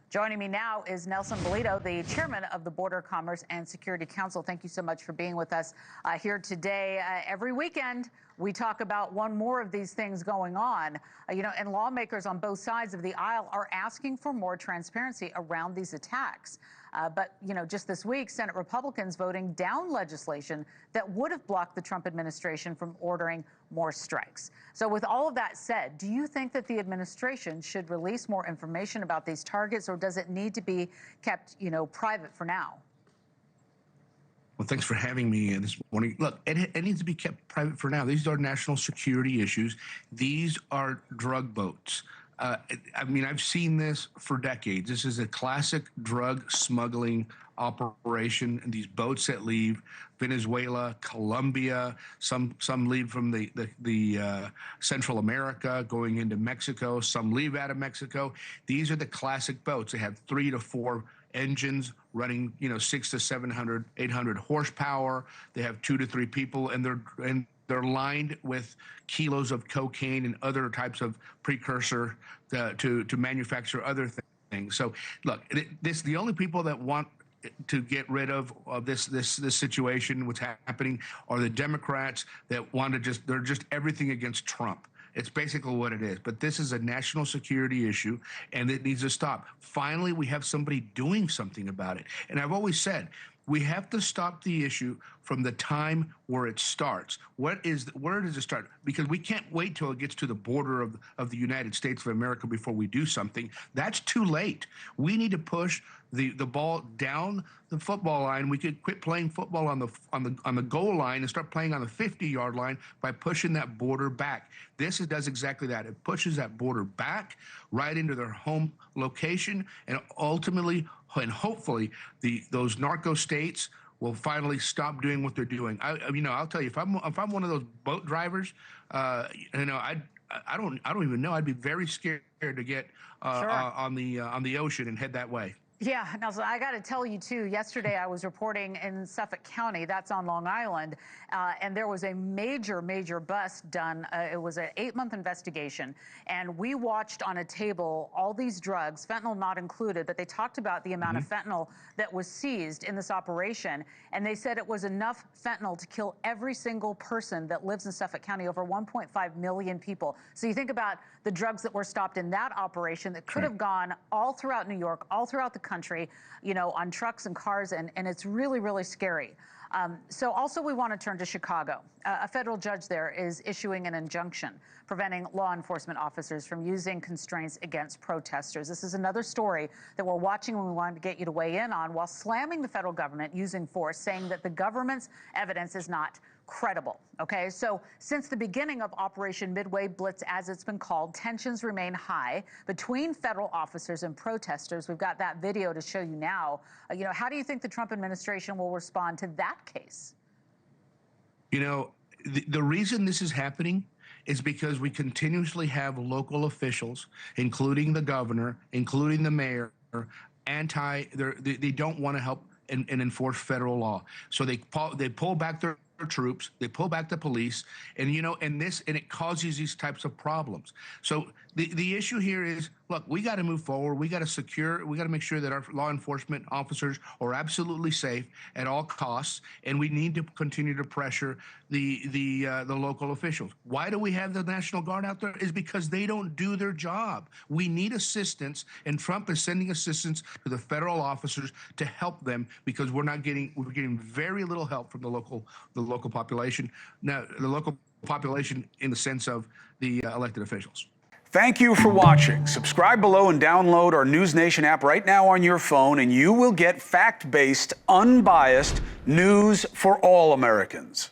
Joining me now is Nelson Balido, the chairman of the Border Commerce and Security Council. Thank you so much for being with us here today. Every weekend, we talk about one more of these things going on, and lawmakers on both sides of the aisle are asking for more transparency around these attacks. But just this week, Senate Republicans voting down legislation that would have blocked the Trump administration from ordering more strikes. So with all of that said, do you think that the administration should release more information about these targets, or does it need to be kept, private for now? Well, thanks for having me this morning. Look, it needs to be kept private for now. These are national security issues. These are drug boats. I've seen this for decades. This is a classic drug smuggling operation. And these boats that leave Venezuela, Colombia, some leave from the Central America going into Mexico. Some leave out of Mexico. These are the classic boats. They have 3 to 4 engines running, 600 to 700, 800 horsepower. They have 2 to 3 people, and they're lined with kilos of cocaine and other types of precursor to manufacture other things. So, look, the only people that want to get rid of this situation, what's happening, are the Democrats that want to they're just everything against Trump. It's basically what it is. But this is a national security issue, and it needs to stop. Finally, we have somebody doing something about it. And I've always said, we have to stop the issue from the time where it starts. Where does it start? Because we can't wait till it gets to the border of the United States of America before we do something. That's too late. We need to push the ball down the football line. We could quit playing football on the goal line and start playing on the 50-yard line by pushing that border back. This does exactly that. It pushes that border back right into their home location, and ultimately and hopefully those narco states will finally stop doing what they're doing. I'll tell you, if I'm one of those boat drivers, I don't even know. I'd be very scared to get Sure. on the ocean and head that way. Yeah, Nelson, I got to tell you, too, yesterday I was reporting in Suffolk County, that's on Long Island, and there was a major bust done. It was an 8-month investigation, and we watched on a table all these drugs, fentanyl not included, but they talked about the amount of fentanyl that was seized in this operation, and they said it was enough fentanyl to kill every single person that lives in Suffolk County, over 1.5 million people. So you think about the drugs that were stopped in that operation that could have gone all throughout New York, all throughout the country, on trucks and cars, and it's really, really scary. So also we want to turn to Chicago. A federal judge there is issuing an injunction preventing law enforcement officers from using constraints against protesters. This is another story that we're watching and we wanted to get you to weigh in on, while slamming the federal government using force, saying that the government's evidence is not credible. Okay, so since the beginning of Operation Midway Blitz, as it's been called, tensions remain high between federal officers and protesters. We've got that video to show you now. How do you think the Trump administration will respond to that case? The reason this is happening is because we continuously have local officials, including the governor, including the mayor, they don't want to help and enforce federal law. So they pull back their troops, they pull back the police, and it causes these types of problems. So the issue here is, look, we got to move forward. We got to make sure that our law enforcement officers are absolutely safe at all costs, and we need to continue to pressure the local officials. Why do we have the National Guard out there? Is because they don't do their job. We need assistance, and Trump is sending assistance to the federal officers to help them, because we're getting very little help from the local population. Now, the local population in the sense of the elected officials. Thank you for watching. Subscribe below and download our NewsNation app right now on your phone, and you will get fact-based, unbiased news for all Americans.